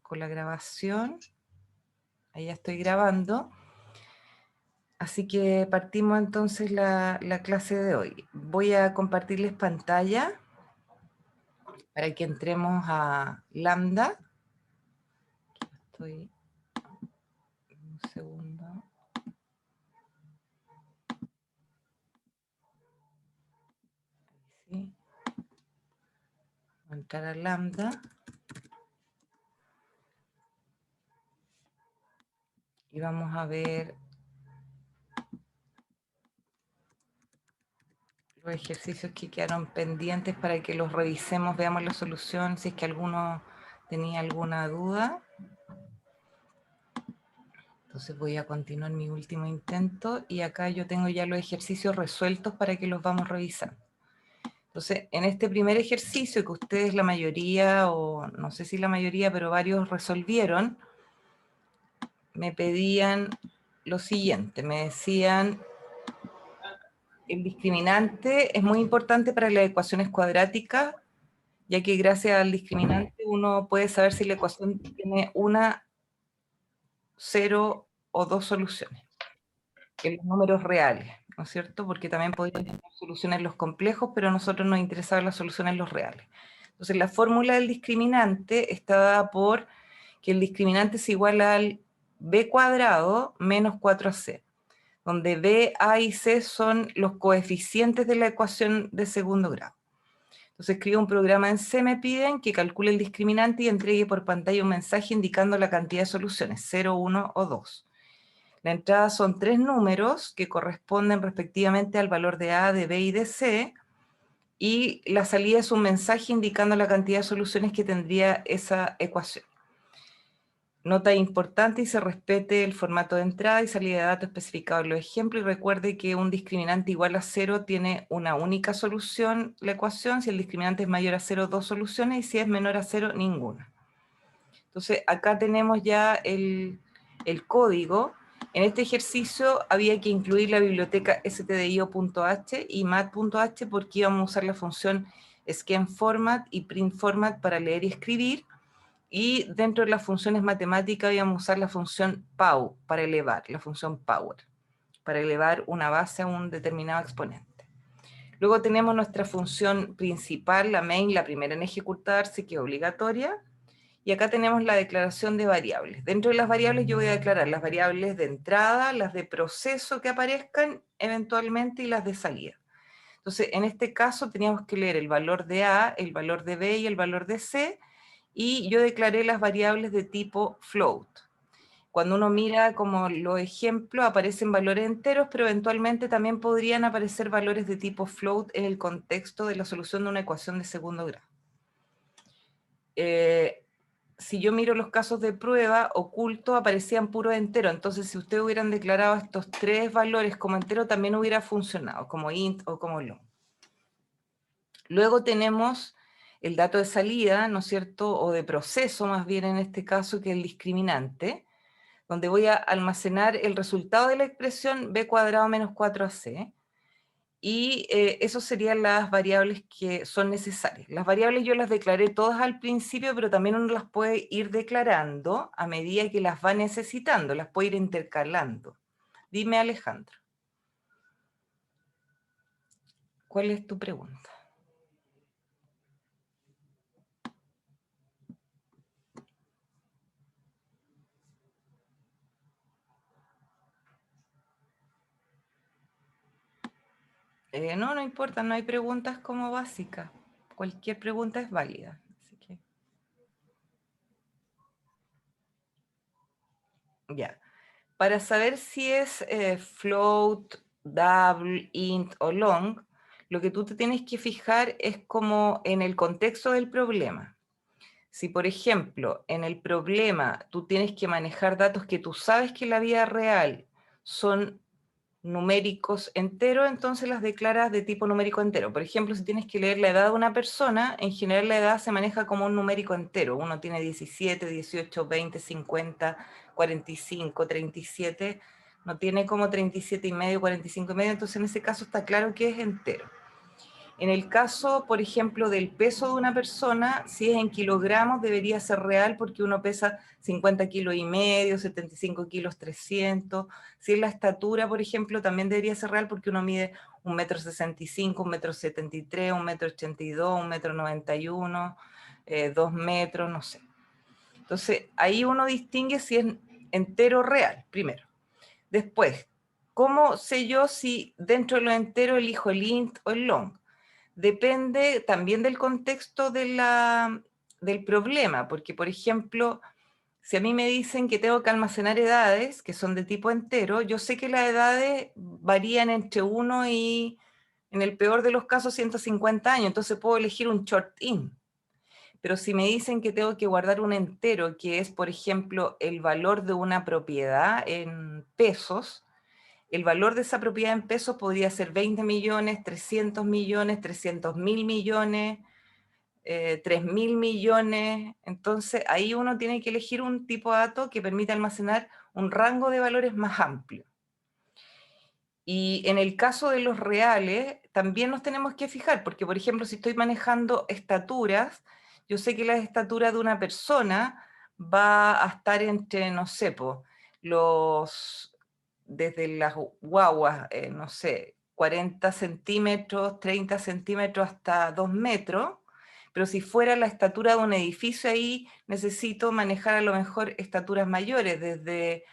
Con la grabación. Ahí ya estoy grabando. Así que partimos entonces la clase de hoy. Voy a compartirles pantalla para que entremos a Lambda. Estoy un segundo. ¿Sí? Voy a entrar a Lambda. Y vamos a ver los ejercicios que quedaron pendientes para que los revisemos, veamos la solución, si es que alguno tenía alguna duda. Entonces voy a continuar mi último intento y acá yo tengo ya los ejercicios resueltos para que los vamos revisando. Entonces, en este primer ejercicio que ustedes la mayoría, o no sé si la mayoría, pero varios resolvieron, me pedían lo siguiente, me decían, el discriminante es muy importante para las ecuaciones cuadráticas, ya que gracias al discriminante uno puede saber si la ecuación tiene una, 0 o 2 soluciones, en los números reales, ¿no es cierto? Porque también podrían tener soluciones los complejos, pero a nosotros nos interesaban las soluciones los reales. Entonces, la fórmula del discriminante está dada por que el discriminante es igual al b cuadrado menos 4ac, donde b, a y c son los coeficientes de la ecuación de segundo grado. Entonces escribo un programa en C, me piden que calcule el discriminante y entregue por pantalla un mensaje indicando la cantidad de soluciones, 0, 1 o 2. La entrada son 3 números que corresponden respectivamente al valor de A, de B y de C, y la salida es un mensaje indicando la cantidad de soluciones que tendría esa ecuación. Nota importante: y se respete el formato de entrada y salida de datos especificado en los ejemplos, y recuerde que un discriminante igual a 0 tiene una única solución la ecuación, si el discriminante es mayor a 0, 2 soluciones, y si es menor a 0, ninguna. Entonces acá tenemos ya el código. En este ejercicio había que incluir la biblioteca stdio.h y mat.h porque íbamos a usar la función scanFormat y printFormat para leer y escribir, y dentro de las funciones matemáticas íbamos a usar la función pow para elevar, la función power, para elevar una base a un determinado exponente. Luego tenemos nuestra función principal, la main, la primera en ejecutarse, que es obligatoria, y acá tenemos la declaración de variables. Dentro de las variables yo voy a declarar las variables de entrada, las de proceso que aparezcan eventualmente y las de salida. Entonces, en este caso teníamos que leer el valor de A, el valor de B y el valor de C, y yo declaré las variables de tipo float. Cuando uno mira como los ejemplos aparecen valores enteros, pero eventualmente también podrían aparecer valores de tipo float en el contexto de la solución de una ecuación de segundo grado. Si yo miro los casos de prueba, oculto aparecían puros enteros, entonces si ustedes hubieran declarado estos 3 valores como entero, también hubiera funcionado, como int o como long. Luego tenemos el dato de salida, ¿no es cierto?, o de proceso más bien en este caso, que es el discriminante, donde voy a almacenar el resultado de la expresión b cuadrado menos 4ac, y esas serían las variables que son necesarias. Las variables yo las declaré todas al principio, pero también uno las puede ir declarando a medida que las va necesitando, las puede ir intercalando. Dime, Alejandro, ¿cuál es tu pregunta? No importa, no hay preguntas como básicas. Cualquier pregunta es válida. Así que... Ya. Para saber si es float, double, int o long, lo que tú te tienes que fijar es como en el contexto del problema. Si, por ejemplo, en el problema tú tienes que manejar datos que tú sabes que en la vida real son numéricos enteros, entonces las declaras de tipo numérico entero. Por ejemplo, si tienes que leer la edad de una persona, en general la edad se maneja como un numérico entero. Uno tiene 17, 18, 20, 50, 45, 37, no tiene como 37 y medio, 45 y medio, entonces en ese caso está claro que es entero. En el caso, por ejemplo, del peso de una persona, si es en kilogramos, debería ser real porque uno pesa 50 kilos y medio, 75 kilos 300. Si es la estatura, por ejemplo, también debería ser real porque uno mide 1,65 m, 1,73 m, 1,82 m, 1,91 m, 2 metros, no sé. Entonces, ahí uno distingue si es entero o real, primero. Después, ¿cómo sé yo si dentro de lo entero elijo el int o el long? Depende también del contexto del problema, porque, por ejemplo, si a mí me dicen que tengo que almacenar edades, que son de tipo entero, yo sé que las edades varían entre 1 y, en el peor de los casos, 150 años, entonces puedo elegir un short int. Pero si me dicen que tengo que guardar un entero, que es, por ejemplo, el valor de una propiedad en pesos, el valor de esa propiedad en pesos podría ser 20 millones, 300 millones, 300.000 millones, 3.000 millones. Entonces, ahí uno tiene que elegir un tipo de dato que permita almacenar un rango de valores más amplio. Y en el caso de los reales, también nos tenemos que fijar, porque, por ejemplo, si estoy manejando estaturas, yo sé que la estatura de una persona va a estar entre, no sé, desde las guaguas, no sé, 40 centímetros, 30 centímetros hasta 2 metros, pero si fuera la estatura de un edificio, ahí necesito manejar a lo mejor estaturas mayores, desde,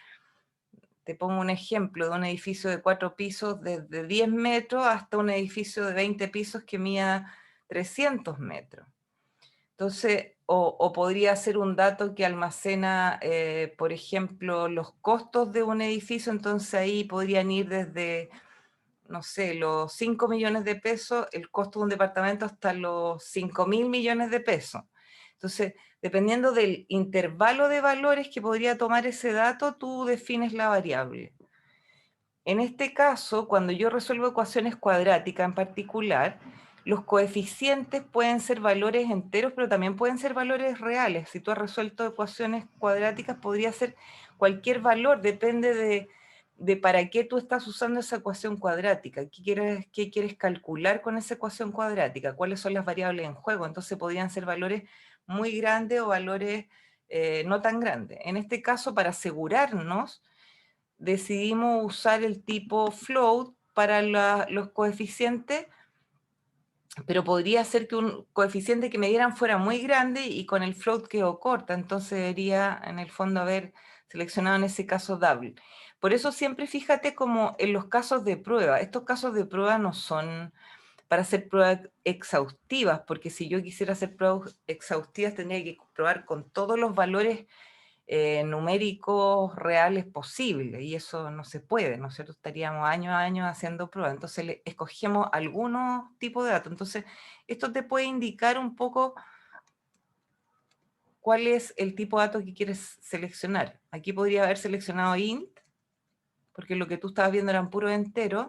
te pongo un ejemplo, de un edificio de 4 pisos, desde 10 metros hasta un edificio de 20 pisos que mida 300 metros. Entonces, o podría ser un dato que almacena, por ejemplo, los costos de un edificio, entonces ahí podrían ir desde, no sé, los 5 millones de pesos, el costo de un departamento, hasta los 5.000 millones de pesos. Entonces, dependiendo del intervalo de valores que podría tomar ese dato, tú defines la variable. En este caso, cuando yo resuelvo ecuaciones cuadráticas en particular, los coeficientes pueden ser valores enteros, pero también pueden ser valores reales. Si tú has resuelto ecuaciones cuadráticas, podría ser cualquier valor, depende de para qué tú estás usando esa ecuación cuadrática, qué quieres calcular con esa ecuación cuadrática, cuáles son las variables en juego. Entonces podrían ser valores muy grandes o valores no tan grandes. En este caso, para asegurarnos, decidimos usar el tipo float para los coeficientes, pero podría ser que un coeficiente que me dieran fuera muy grande y con el float quedó corta, entonces debería en el fondo haber seleccionado en ese caso double. Por eso siempre fíjate como en los casos de prueba. Estos casos de prueba no son para hacer pruebas exhaustivas, porque si yo quisiera hacer pruebas exhaustivas tendría que probar con todos los valores numéricos reales posibles, y eso no se puede, ¿no es cierto? Estaríamos años a años haciendo pruebas, entonces escogemos algunos tipos de datos. Entonces, esto te puede indicar un poco cuál es el tipo de dato que quieres seleccionar. Aquí podría haber seleccionado int, porque lo que tú estabas viendo eran puros enteros.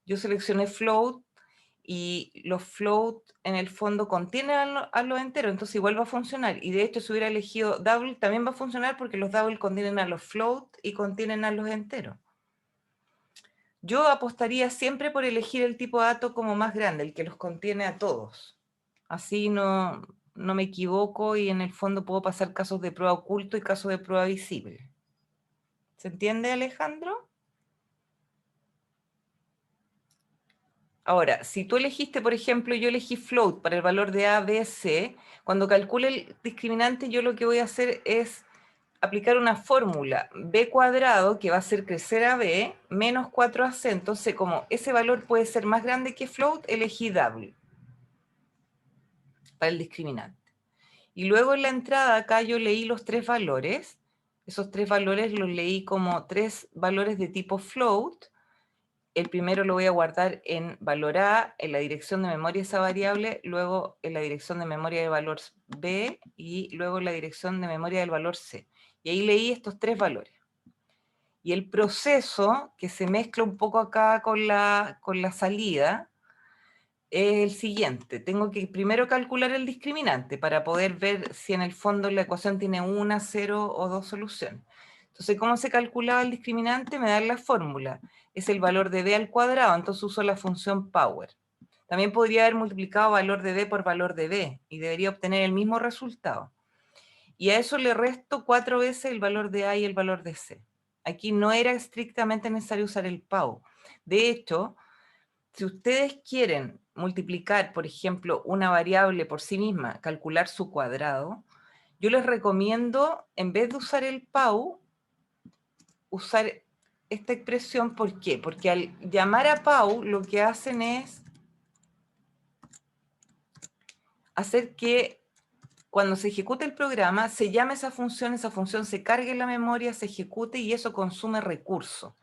Yo seleccioné float, y los float en el fondo contienen a los enteros, entonces igual va a funcionar. Y de hecho, si hubiera elegido double, también va a funcionar porque los double contienen a los float y contienen a los enteros. Yo apostaría siempre por elegir el tipo de dato como más grande, el que los contiene a todos. Así no me equivoco y en el fondo puedo pasar casos de prueba oculto y casos de prueba visible. ¿Se entiende, Alejandro? Ahora, si tú elegiste, por ejemplo, yo elegí float para el valor de A, B, C, cuando calcule el discriminante, yo lo que voy a hacer es aplicar una fórmula B cuadrado que va a hacer crecer a B menos 4AC. Entonces, como ese valor puede ser más grande que float, elegí double para el discriminante. Y luego en la entrada acá yo leí los 3 valores. Esos 3 valores los leí como 3 valores de tipo float. El primero lo voy a guardar en valor A, en la dirección de memoria de esa variable, luego en la dirección de memoria del valor B y luego en la dirección de memoria del valor C. Y ahí leí estos 3 valores. Y el proceso, que se mezcla un poco acá con la salida, es el siguiente. Tengo que primero calcular el discriminante para poder ver si en el fondo la ecuación tiene una, 0 o 2 soluciones. Entonces, ¿cómo se calculaba el discriminante? Me dan la fórmula. Es el valor de b al cuadrado, entonces uso la función power. También podría haber multiplicado valor de B por valor de B y debería obtener el mismo resultado. Y a eso le resto 4 veces el valor de A y el valor de C. Aquí no era estrictamente necesario usar el PAU. De hecho, si ustedes quieren multiplicar, por ejemplo, una variable por sí misma, calcular su cuadrado, yo les recomiendo, en vez de usar el PAU, usar esta expresión. ¿Por qué? Porque al llamar a PAU, lo que hacen es hacer que cuando se ejecute el programa, se llame esa función se cargue en la memoria, se ejecute y eso consume recursos.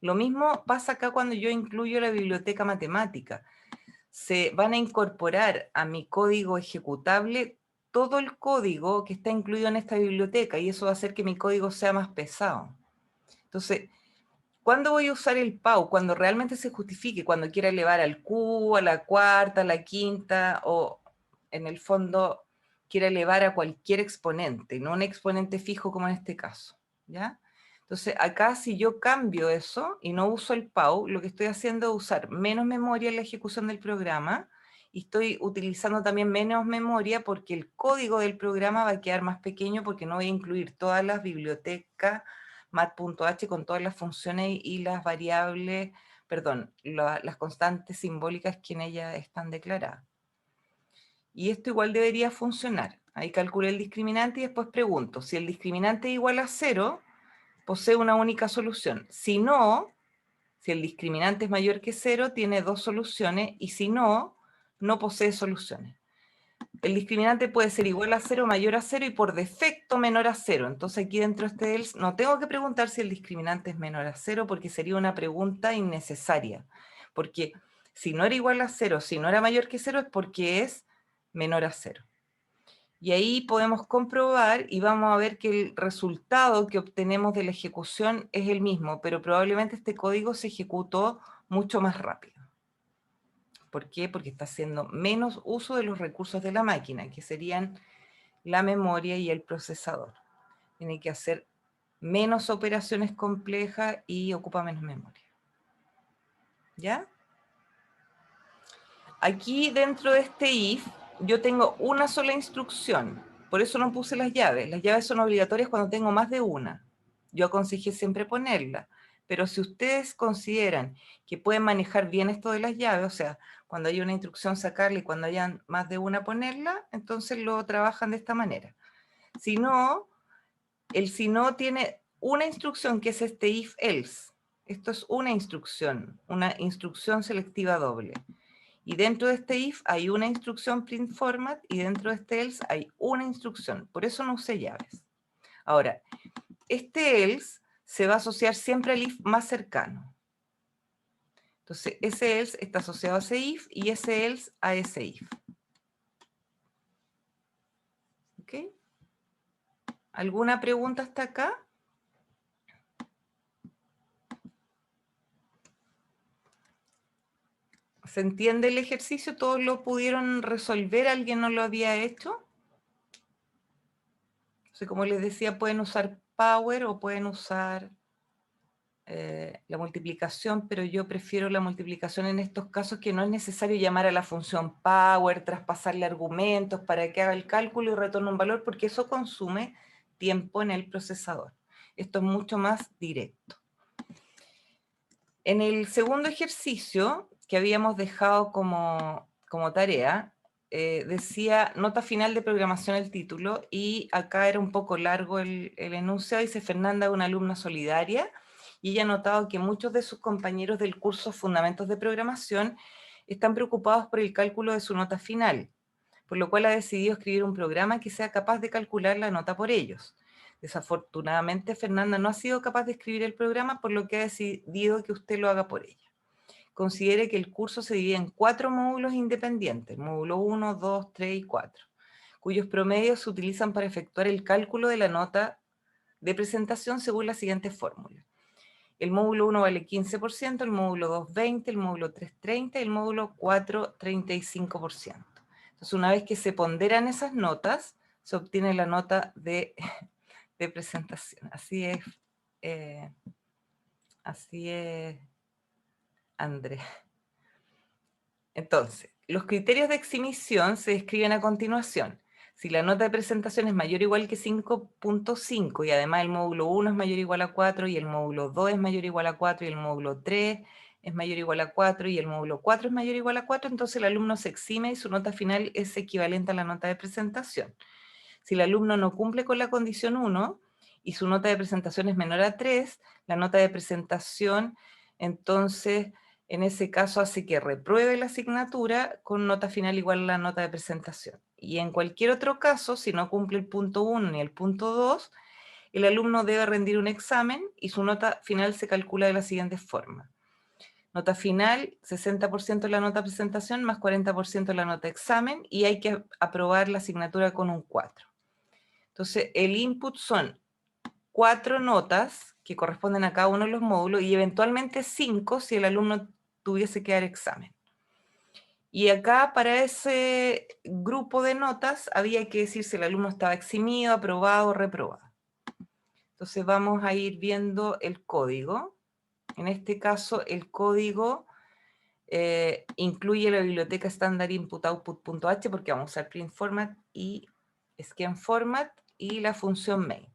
Lo mismo pasa acá cuando yo incluyo la biblioteca matemática. Se van a incorporar a mi código ejecutable todo el código que está incluido en esta biblioteca y eso va a hacer que mi código sea más pesado. Entonces, ¿cuándo voy a usar el PAU? Cuando realmente se justifique, cuando quiera elevar al cubo, a la cuarta, a la quinta, o en el fondo quiera elevar a cualquier exponente, no un exponente fijo como en este caso, ¿ya? Entonces, acá si yo cambio eso y no uso el PAU, lo que estoy haciendo es usar menos memoria en la ejecución del programa y estoy utilizando también menos memoria porque el código del programa va a quedar más pequeño porque no voy a incluir todas las bibliotecas mat.h con todas las funciones y las variables, perdón, las constantes simbólicas que en ella están declaradas. Y esto igual debería funcionar. Ahí calculé el discriminante y después pregunto, si el discriminante es igual a 0, posee una única solución. Si no, si el discriminante es mayor que 0, tiene 2 soluciones y si no, no posee soluciones. El discriminante puede ser igual a 0, mayor a 0 y por defecto menor a 0. Entonces aquí dentro de este else no tengo que preguntar si el discriminante es menor a 0 porque sería una pregunta innecesaria. Porque si no era igual a 0, si no era mayor que 0 es porque es menor a 0. Y ahí podemos comprobar y vamos a ver que el resultado que obtenemos de la ejecución es el mismo, pero probablemente este código se ejecutó mucho más rápido. ¿Por qué? Porque está haciendo menos uso de los recursos de la máquina, que serían la memoria y el procesador. Tiene que hacer menos operaciones complejas y ocupa menos memoria. ¿Ya? Aquí dentro de este if, yo tengo una sola instrucción. Por eso no puse las llaves. Las llaves son obligatorias cuando tengo más de una. Yo aconsejé siempre ponerla. Pero si ustedes consideran que pueden manejar bien esto de las llaves, o sea, cuando hay una instrucción sacarla y cuando hayan más de una ponerla, entonces lo trabajan de esta manera. Si no, el si no tiene una instrucción que es este if else. Esto es una instrucción selectiva doble. Y dentro de este if hay una instrucción print format y dentro de este else hay una instrucción. Por eso no usé llaves. Ahora, este else se va a asociar siempre al if más cercano. Entonces, ese else está asociado a ese if y ese else a ese if. ¿Ok? ¿Alguna pregunta hasta acá? ¿Se entiende el ejercicio? ¿Todos lo pudieron resolver? ¿Alguien no lo había hecho? O sea, como les decía, pueden usar Power o pueden usar la multiplicación, pero yo prefiero la multiplicación en estos casos que no es necesario llamar a la función Power, traspasarle argumentos para que haga el cálculo y retorne un valor, porque eso consume tiempo en el procesador. Esto es mucho más directo. En el segundo ejercicio que habíamos dejado como tarea, decía nota final de programación el título, y acá era un poco largo el enunciado. Dice: Fernanda es una alumna solidaria, y ella ha notado que muchos de sus compañeros del curso Fundamentos de Programación están preocupados por el cálculo de su nota final, por lo cual ha decidido escribir un programa que sea capaz de calcular la nota por ellos. Desafortunadamente, Fernanda no ha sido capaz de escribir el programa, por lo que ha decidido que usted lo haga por ella. Considere que el curso se divide en 4 módulos independientes, módulo 1, 2, 3 y 4, cuyos promedios se utilizan para efectuar el cálculo de la nota de presentación según la siguiente fórmula. El módulo 1 vale 15%, el módulo 2 20%, el módulo 3 30% y el módulo 4 35%. Entonces, una vez que se ponderan esas notas, se obtiene la nota de presentación. Así es, Andrés. Entonces, los criterios de exhibición se describen a continuación. Si la nota de presentación es mayor o igual que 5.5 y además el módulo 1 es mayor o igual a 4 y el módulo 2 es mayor o igual a 4 y el módulo 3 es mayor o igual a 4 y el módulo 4 es mayor o igual a 4, entonces el alumno se exime y su nota final es equivalente a la nota de presentación. Si el alumno no cumple con la condición 1 y su nota de presentación es menor a 3, la nota de presentación, entonces, en ese caso hace que repruebe la asignatura con nota final igual a la nota de presentación. Y en cualquier otro caso, si no cumple el punto 1 ni el punto 2, el alumno debe rendir un examen y su nota final se calcula de la siguiente forma. Nota final, 60% de la nota presentación más 40% de la nota examen, y hay que aprobar la asignatura con un 4. Entonces, el input son 4 notas que corresponden a cada uno de los módulos y eventualmente 5 si el alumno tuviese que dar examen. Y acá para ese grupo de notas había que decir si el alumno estaba eximido, aprobado o reprobado. Entonces vamos a ir viendo el código. En este caso el código incluye la biblioteca estándar input-output.h porque vamos a usar print format y scan format y la función main.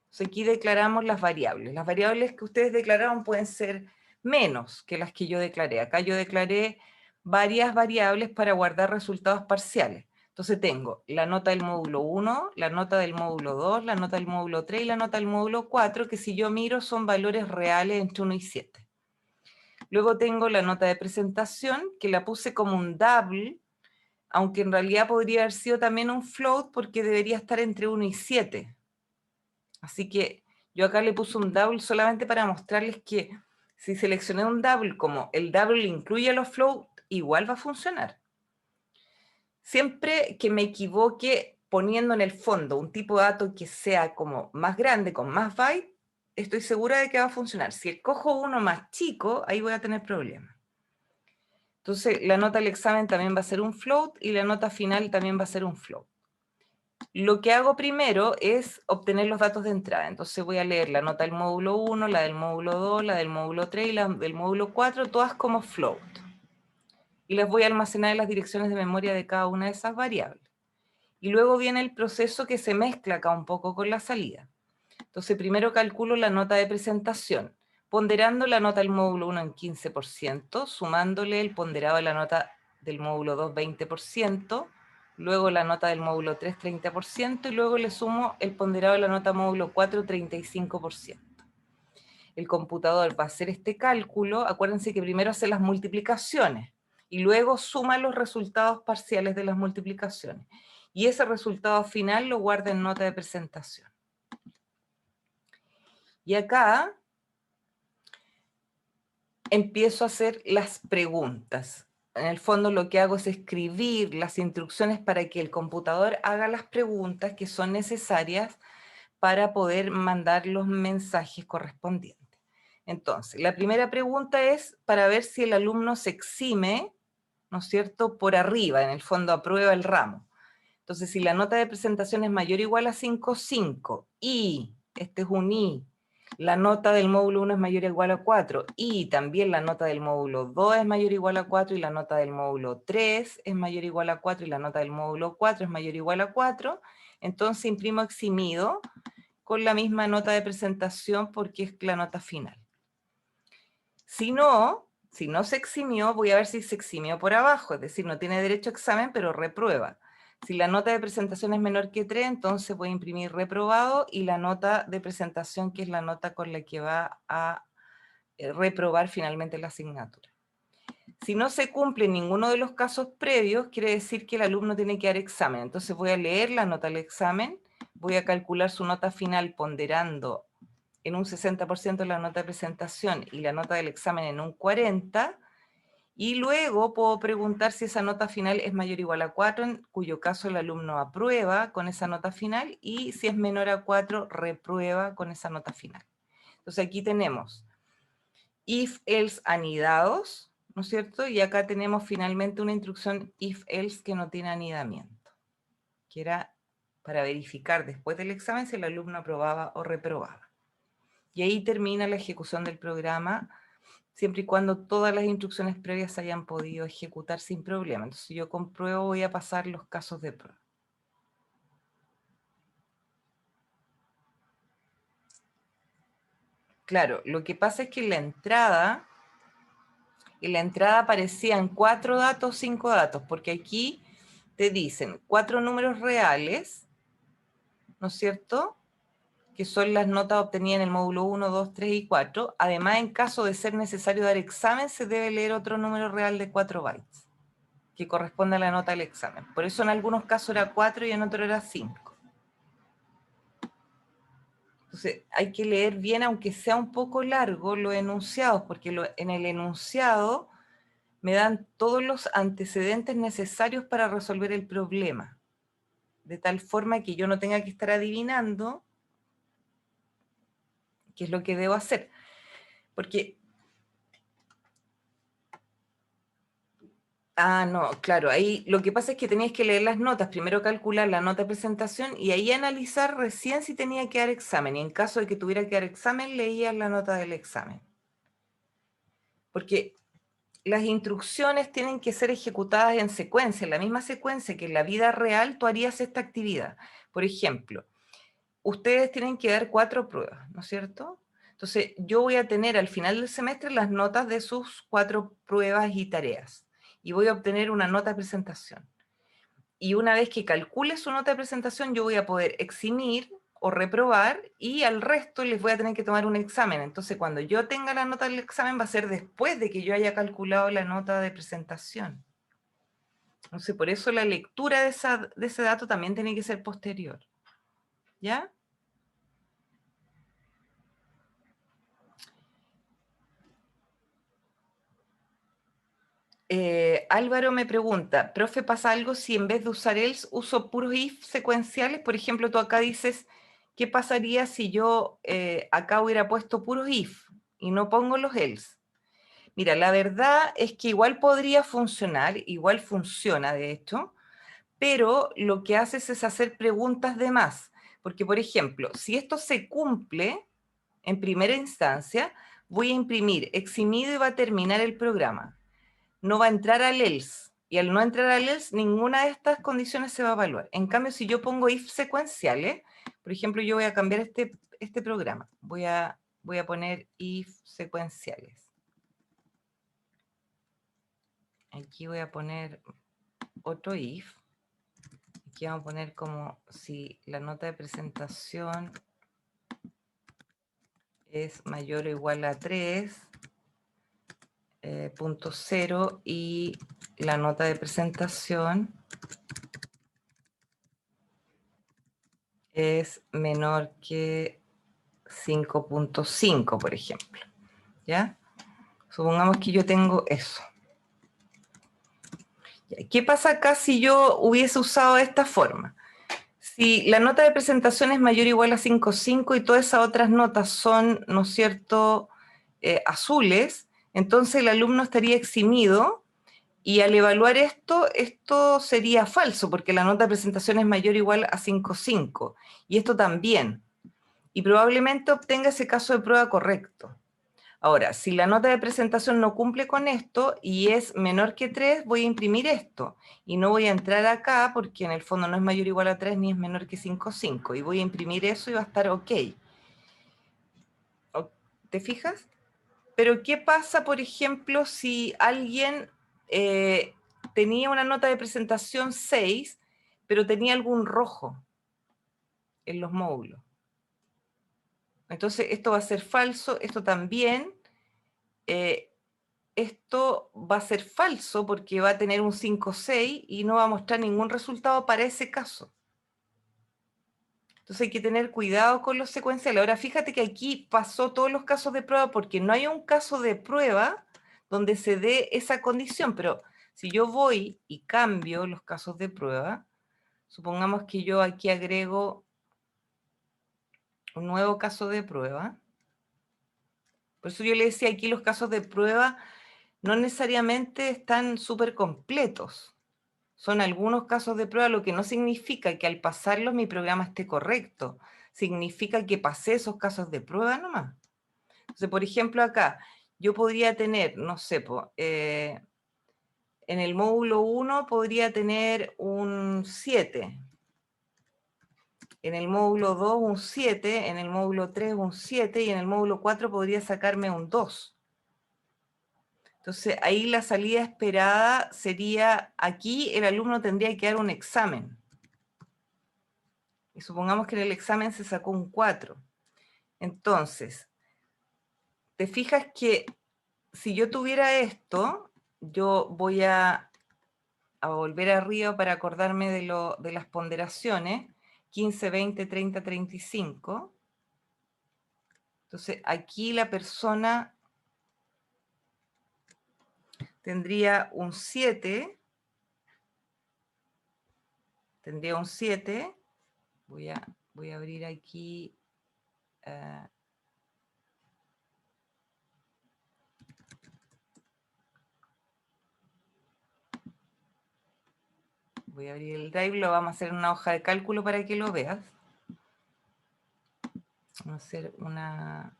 Entonces aquí declaramos las variables. Las variables que ustedes declararon pueden ser menos que las que yo declaré. Acá yo declaré varias variables para guardar resultados parciales. Entonces tengo la nota del módulo 1, la nota del módulo 2, la nota del módulo 3 y la nota del módulo 4, que si yo miro son valores reales entre 1 y 7. Luego tengo la nota de presentación, que la puse como un double, aunque en realidad podría haber sido también un float porque debería estar entre 1 y 7. Así que yo acá le puse un double solamente para mostrarles que si seleccioné un double como el double incluye los float, igual va a funcionar. Siempre que me equivoque poniendo en el fondo un tipo de dato que sea como más grande, con más bytes, estoy segura de que va a funcionar. Si cojo uno más chico, ahí voy a tener problemas. Entonces, la nota del examen también va a ser un float y la nota final también va a ser un float. Lo que hago primero es obtener los datos de entrada. Entonces voy a leer la nota del módulo 1, la del módulo 2, la del módulo 3 y la del módulo 4, todas como float. Y las voy a almacenar en las direcciones de memoria de cada una de esas variables. Y luego viene el proceso que se mezcla acá un poco con la salida. Entonces primero calculo la nota de presentación, ponderando la nota del módulo 1 en 15%, sumándole el ponderado de la nota del módulo 2 20%, luego la nota del módulo 3 30% y luego le sumo el ponderado de la nota módulo 4 35%. El computador va a hacer este cálculo, acuérdense que primero hace las multiplicaciones y luego suma los resultados parciales de las multiplicaciones. Y ese resultado final lo guarda en nota de presentación. Y acá empiezo a hacer las preguntas. En el fondo lo que hago es escribir las instrucciones para que el computador haga las preguntas que son necesarias para poder mandar los mensajes correspondientes. Entonces, la primera pregunta es para ver si el alumno se exime, ¿no es cierto?, por arriba, en el fondo aprueba el ramo. Entonces, si la nota de presentación es mayor o igual a 5,5 y, este es un y, la nota del módulo 1 es mayor o igual a 4 y también la nota del módulo 2 es mayor o igual a 4 y la nota del módulo 3 es mayor o igual a 4 y la nota del módulo 4 es mayor o igual a 4, entonces imprimo eximido con la misma nota de presentación porque es la nota final. Si no se eximió, voy a ver si se eximió por abajo, es decir, no tiene derecho a examen, pero reprueba. Si la nota de presentación es menor que 3, entonces voy a imprimir reprobado y la nota de presentación, que es la nota con la que va a reprobar finalmente la asignatura. Si no se cumple ninguno de los casos previos, quiere decir que el alumno tiene que dar examen. Entonces voy a leer la nota del examen, voy a calcular su nota final ponderando en un 60% la nota de presentación y la nota del examen en un 40%, y luego puedo preguntar si esa nota final es mayor o igual a 4, en cuyo caso el alumno aprueba con esa nota final, y si es menor a 4, reprueba con esa nota final. Entonces aquí tenemos if, else anidados, ¿no es cierto? Y acá tenemos finalmente una instrucción if, else que no tiene anidamiento, que era para verificar después del examen si el alumno aprobaba o reprobaba. Y ahí termina la ejecución del programa siempre y cuando todas las instrucciones previas se hayan podido ejecutar sin problema. Entonces, si yo compruebo, voy a pasar los casos de prueba. Claro, lo que pasa es que en la entrada aparecían 4 datos, 5 datos, porque aquí te dicen 4 números reales, ¿no es cierto?, que son las notas obtenidas en el módulo 1, 2, 3 y 4. Además, en caso de ser necesario dar examen, se debe leer otro número real de 4 bytes, que corresponde a la nota del examen. Por eso en algunos casos era 4 y en otros era 5. Entonces, hay que leer bien, aunque sea un poco largo, los enunciados, porque en el enunciado me dan todos los antecedentes necesarios para resolver el problema, de tal forma que yo no tenga que estar adivinando qué es lo que debo hacer. Porque... no, claro, ahí lo que pasa es que tenías que leer las notas, primero calcular la nota de presentación y ahí analizar recién si tenía que dar examen. Y en caso de que tuviera que dar examen, leías la nota del examen. Porque las instrucciones tienen que ser ejecutadas en secuencia, en la misma secuencia que en la vida real tú harías esta actividad. Por ejemplo, ustedes tienen que dar 4 pruebas, ¿no es cierto? Entonces, yo voy a tener al final del semestre las notas de sus 4 pruebas y tareas. Y voy a obtener una nota de presentación. Y una vez que calcule su nota de presentación, yo voy a poder eximir o reprobar y al resto les voy a tener que tomar un examen. Entonces, cuando yo tenga la nota del examen va a ser después de que yo haya calculado la nota de presentación. Entonces, por eso la lectura de ese dato también tiene que ser posterior. ¿Ya? Álvaro me pregunta, profe, ¿pasa algo si en vez de usar else uso puros if secuenciales? Por ejemplo, tú acá dices, ¿qué pasaría si yo acá hubiera puesto puros if y no pongo los else? Mira, la verdad es que igual podría funcionar, igual funciona de hecho, pero lo que haces es hacer preguntas de más. Porque, por ejemplo, si esto se cumple en primera instancia, voy a imprimir eximido y va a terminar el programa. No va a entrar al else. Y al no entrar al else, ninguna de estas condiciones se va a evaluar. En cambio, si yo pongo if secuenciales, por ejemplo, yo voy a cambiar este programa. Voy a poner if secuenciales. Aquí voy a poner otro if. Aquí vamos a poner como si la nota de presentación es mayor o igual a 3.0 y la nota de presentación es menor que 5.5, por ejemplo. ¿Ya? Supongamos que yo tengo eso. ¿Qué pasa acá si yo hubiese usado esta forma? Si la nota de presentación es mayor o igual a 5.5 y todas esas otras notas son, ¿no es cierto?, azules, entonces el alumno estaría eximido y al evaluar esto sería falso porque la nota de presentación es mayor o igual a 5.5 y esto también. Y probablemente obtenga ese caso de prueba correcto. Ahora, si la nota de presentación no cumple con esto y es menor que 3, voy a imprimir esto. Y no voy a entrar acá porque en el fondo no es mayor o igual a 3 ni es menor que 5.5. Y voy a imprimir eso y va a estar ok. ¿Te fijas? Pero ¿qué pasa, por ejemplo, si alguien tenía una nota de presentación 6, pero tenía algún rojo en los módulos? Entonces, esto va a ser falso, esto también. Esto va a ser falso porque va a tener un 5.6 y no va a mostrar ningún resultado para ese caso. Entonces hay que tener cuidado con los secuenciales. Ahora fíjate que aquí pasó todos los casos de prueba porque no hay un caso de prueba donde se dé esa condición, pero si yo voy y cambio los casos de prueba, supongamos que yo aquí agrego un nuevo caso de prueba. Por eso yo le decía aquí los casos de prueba no necesariamente están súper completos. Son algunos casos de prueba, lo que no significa que al pasarlos mi programa esté correcto. Significa que pasé esos casos de prueba nomás. Entonces, por ejemplo, acá, yo podría tener, no sé, en el módulo 1 podría tener un 7, en el módulo 2 un 7, en el módulo 3 un 7 y en el módulo 4 podría sacarme un 2. Entonces ahí la salida esperada sería, aquí el alumno tendría que dar un examen. Y supongamos que en el examen se sacó un 4. Entonces, te fijas que si yo tuviera esto, yo voy a volver arriba para acordarme de las ponderaciones, 15, 20, 30, 35. Entonces, aquí la persona tendría un 7, voy a abrir aquí, voy a abrir el drive, lo vamos a hacer en una hoja de cálculo para que lo veas. Vamos a hacer una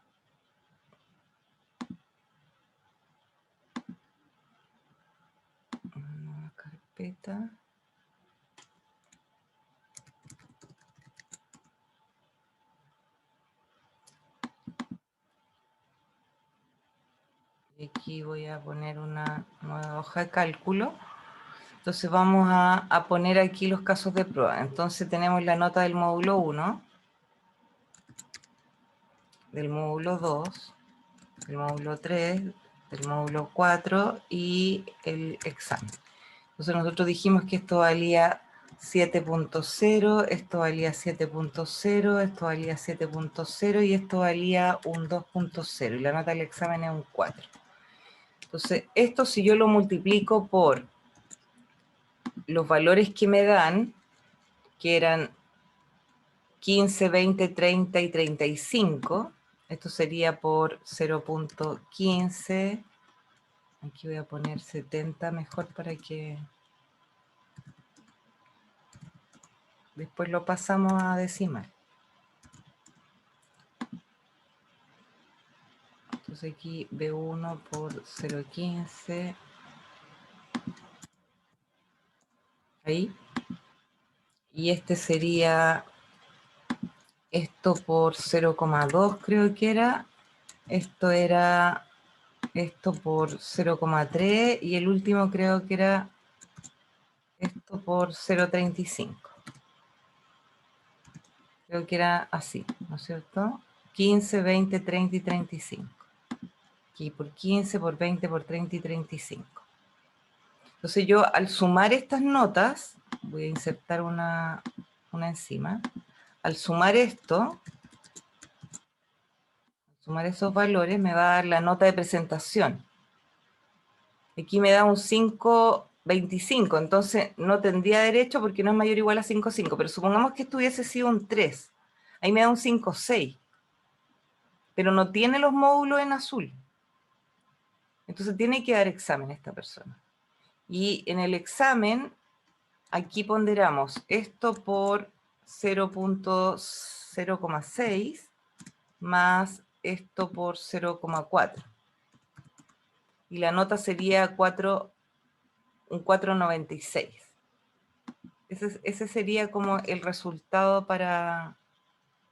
nueva carpeta. Y aquí voy a poner una nueva hoja de cálculo. Entonces vamos a poner aquí los casos de prueba. Entonces tenemos la nota del módulo 1, del módulo 2, del módulo 3, del módulo 4 y el examen. Entonces nosotros dijimos que esto valía 7.0, esto valía 7.0, esto valía 7.0 y esto valía un 2.0 y la nota del examen es un 4. Entonces esto si yo lo multiplico por los valores que me dan, que eran 15, 20, 30 y 35, esto sería por 0.15, aquí voy a poner 70 mejor para que después lo pasamos a decimal. Entonces aquí B1 por 0.15, ahí, y este sería esto por 0.2 creo que era, esto era esto por 0.3 y el último creo que era esto por 0.35. Creo que era así, ¿no es cierto? 15, 20, 30 y 35. Aquí por 15, por 20, por 30 y 35. Entonces yo al sumar estas notas, voy a insertar una encima, al sumar esto, sumar esos valores me va a dar la nota de presentación. Aquí me da un 5.25, entonces no tendría derecho porque no es mayor o igual a 5.5, pero supongamos que esto hubiese sido un 3, ahí me da un 5.6, pero no tiene los módulos en azul. Entonces tiene que dar examen esta persona. Y en el examen, aquí ponderamos esto por 0.6 más esto por 0.4. Y la nota sería un 4.96. Ese sería como el resultado para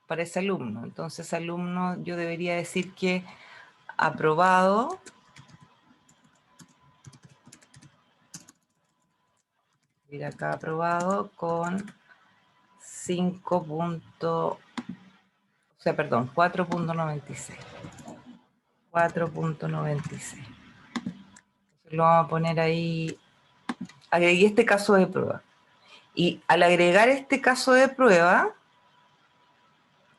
ese alumno. Entonces, alumno, yo debería decir que aprobado. Ir acá aprobado con 4.96. 4.96. Lo vamos a poner ahí. Agregué este caso de prueba. Y al agregar este caso de prueba,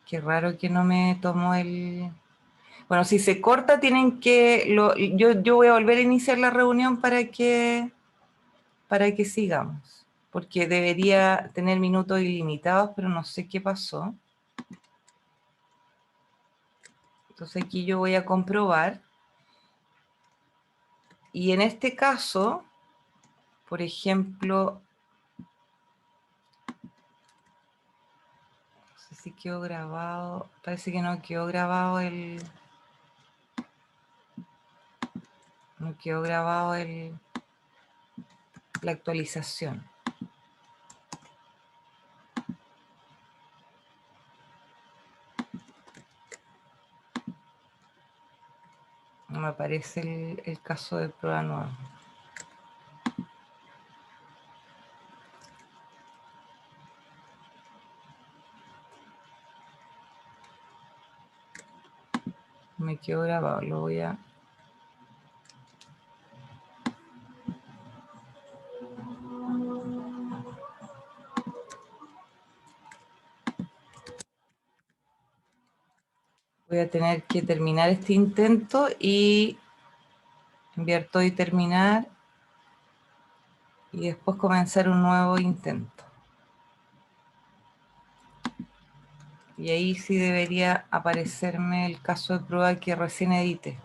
qué raro que no me tomó el... Bueno, si se corta tienen que... yo voy a volver a iniciar la reunión para que sigamos. Porque debería tener minutos ilimitados, pero no sé qué pasó. Entonces aquí yo voy a comprobar. Y en este caso, por ejemplo, no sé si quedó grabado, parece que no quedó grabado el... Me quedó grabado la actualización. No me aparece el caso de prueba nuevo. Me quedó grabado, lo voy a... Voy a tener que terminar este intento y enviar todo y terminar. Y después comenzar un nuevo intento. Y ahí sí debería aparecerme el caso de prueba que recién edité.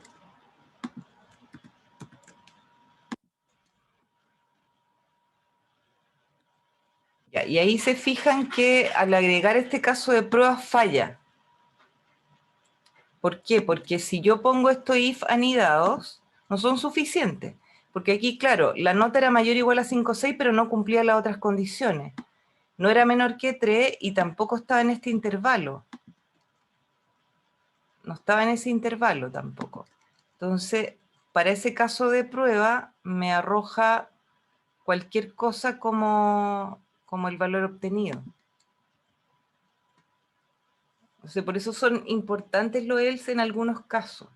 Y ahí se fijan que al agregar este caso de prueba falla. ¿Por qué? Porque si yo pongo estos if anidados, no son suficientes. Porque aquí, claro, la nota era mayor o igual a 5 o 6, pero no cumplía las otras condiciones. No era menor que 3 y tampoco estaba en este intervalo. No estaba en ese intervalo tampoco. Entonces, para ese caso de prueba, me arroja cualquier cosa como el valor obtenido. O sea, por eso son importantes los else en algunos casos.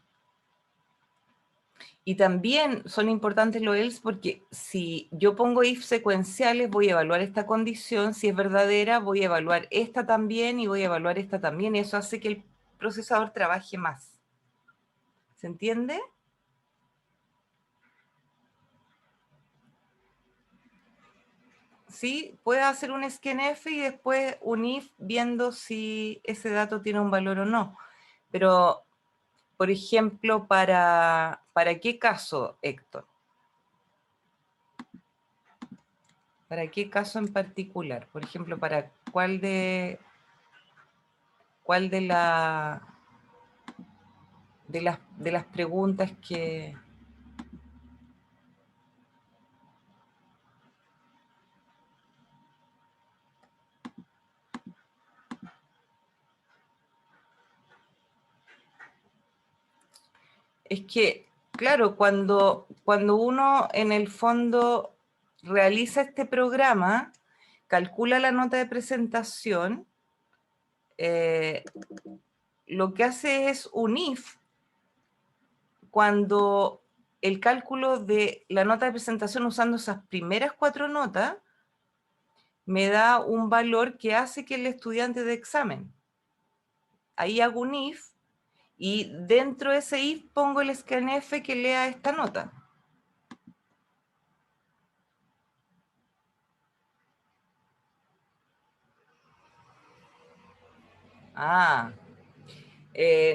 Y también son importantes los else porque si yo pongo if secuenciales, voy a evaluar esta condición. Si es verdadera, voy a evaluar esta también y voy a evaluar esta también. Y eso hace que el procesador trabaje más. ¿Se entiende? Sí, puedes hacer un scanf y después un if viendo si ese dato tiene un valor o no. Pero, por ejemplo, ¿para qué caso, Héctor? ¿Para qué caso en particular? Por ejemplo, ¿para cuál de las preguntas que... Es que, claro, cuando uno en el fondo realiza este programa, calcula la nota de presentación, lo que hace es un if cuando el cálculo de la nota de presentación usando esas primeras 4 notas me da un valor que hace que el estudiante dé examen. Ahí hago un if y dentro de ese if pongo el scanf que lea esta nota.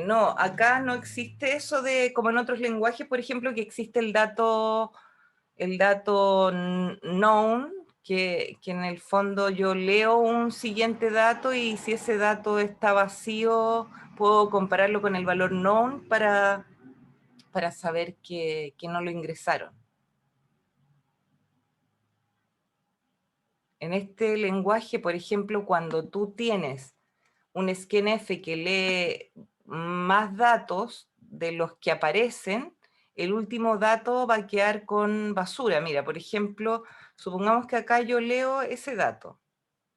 No, acá no existe eso de, como en otros lenguajes, por ejemplo, que existe el dato known, que en el fondo yo leo un siguiente dato y si ese dato está vacío, puedo compararlo con el valor known para saber que no lo ingresaron. En este lenguaje, por ejemplo, cuando tú tienes un scanf que lee más datos de los que aparecen, el último dato va a quedar con basura. Mira, por ejemplo, supongamos que acá yo leo ese dato,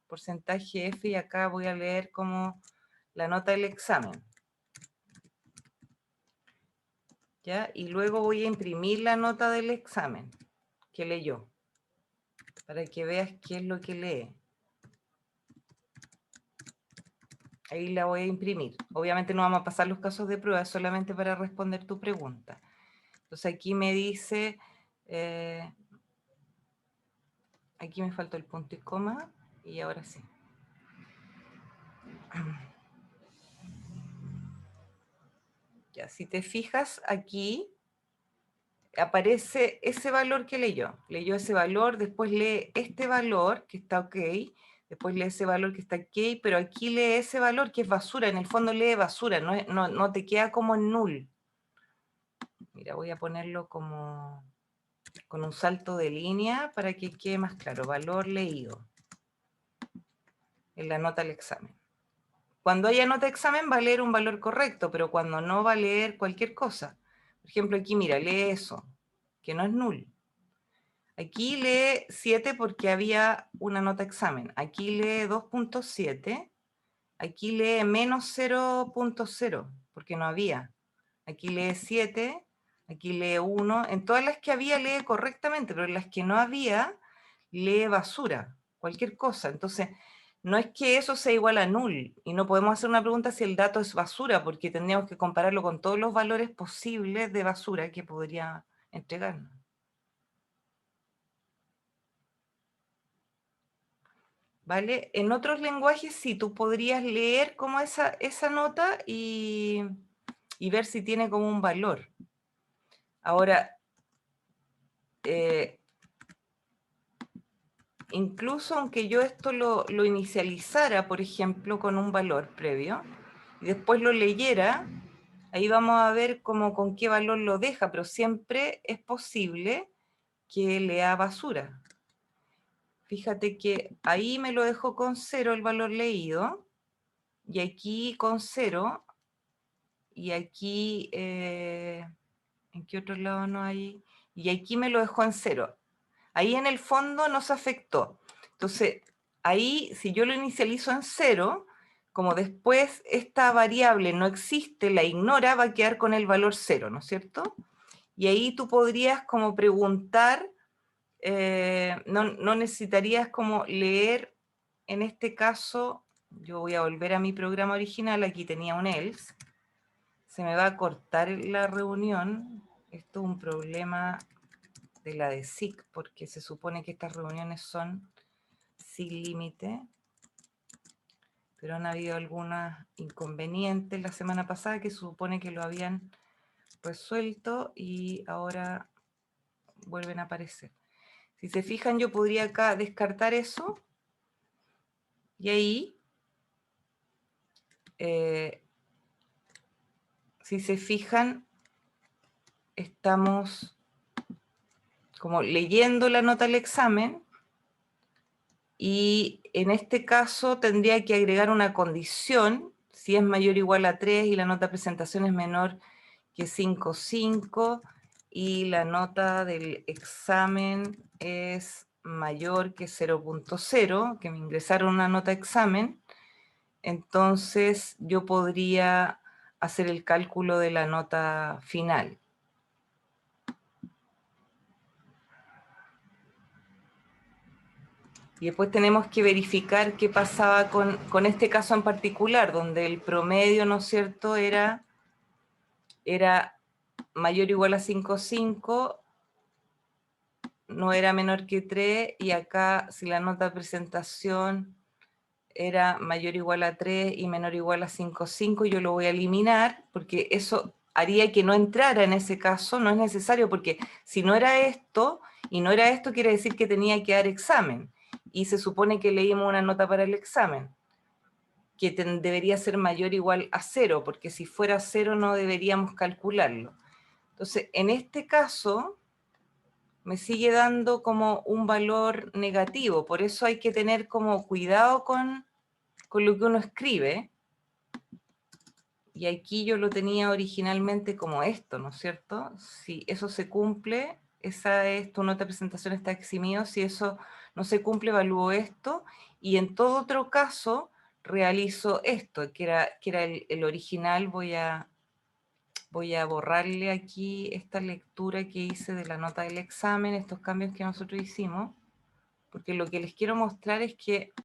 porcentaje F, y acá voy a leer como la nota del examen. ¿Ya? Y luego voy a imprimir la nota del examen que leyó, para que veas qué es lo que lee. Ahí la voy a imprimir. Obviamente no vamos a pasar los casos de prueba, solamente para responder tu pregunta. Entonces aquí me dice, aquí me faltó el punto y coma, y ahora sí. Ya, si te fijas aquí, aparece ese valor que leyó. Leyó ese valor, después lee este valor que está ok, después lee ese valor que está ok, pero aquí lee ese valor que es basura, en el fondo lee basura, no te queda como en null. Mira, voy a ponerlo como con un salto de línea para que quede más claro. Valor leído en la nota del examen. Cuando haya nota de examen va a leer un valor correcto, pero cuando no va a leer cualquier cosa. Por ejemplo, aquí mira, lee eso, que no es null. Aquí lee 7 porque había una nota de examen. Aquí lee 2.7. Aquí lee menos 0.0 porque no había. Aquí lee 7, aquí lee 1. En todas las que había lee correctamente, pero en las que no había lee basura, cualquier cosa. Entonces, no es que eso sea igual a null, y no podemos hacer una pregunta si el dato es basura, porque tendríamos que compararlo con todos los valores posibles de basura que podría entregarnos. ¿Vale? En otros lenguajes sí, tú podrías leer como esa nota y ver si tiene como un valor. Ahora, incluso aunque yo esto lo inicializara, por ejemplo, con un valor previo, y después lo leyera, ahí vamos a ver como con qué valor lo deja, pero siempre es posible que lea basura. Fíjate que ahí me lo dejó con 0 el valor leído, y aquí con 0, y aquí, ¿en qué otro lado no hay? Y aquí me lo dejó en 0. Ahí en el fondo no se afectó. Entonces, ahí si yo lo inicializo en 0, como después esta variable no existe, la ignora, va a quedar con el valor 0, ¿no es cierto? Y ahí tú podrías como preguntar, no necesitarías como leer, en este caso, yo voy a volver a mi programa original, aquí tenía un else, se me va a cortar la reunión, esto es un problema de la de SIC, porque se supone que estas reuniones son sin límite, pero han habido algunos inconvenientes la semana pasada que se supone que lo habían resuelto y ahora vuelven a aparecer. Si se fijan, yo podría acá descartar eso y ahí, si se fijan, estamos como leyendo la nota del examen. Y en este caso tendría que agregar una condición, si es mayor o igual a 3 y la nota de presentación es menor que 5,5 y la nota del examen es mayor que 0.0, que me ingresaron una nota de examen, entonces yo podría hacer el cálculo de la nota final. Y después tenemos que verificar qué pasaba con este caso en particular, donde el promedio, ¿no es cierto?, era mayor o igual a 5,5, no era menor que 3, y acá si la nota de presentación era mayor o igual a 3 y menor o igual a 5,5, yo lo voy a eliminar, porque eso haría que no entrara en ese caso, no es necesario, porque si no era esto, y no era esto, quiere decir que tenía que dar examen. Y se supone que leímos una nota para el examen, que debería ser mayor o igual a 0, porque si fuera 0 no deberíamos calcularlo. Entonces, en este caso, me sigue dando como un valor negativo, por eso hay que tener como cuidado con lo que uno escribe. Y aquí yo lo tenía originalmente como esto, ¿no es cierto? Si eso se cumple, esa es tu nota de presentación, está eximido. Si eso no se cumple, evalúo esto. Y en todo otro caso, realizo esto, que era el original. Voy a borrarle aquí esta lectura que hice de la nota del examen, estos cambios que nosotros hicimos, porque lo que les quiero mostrar es que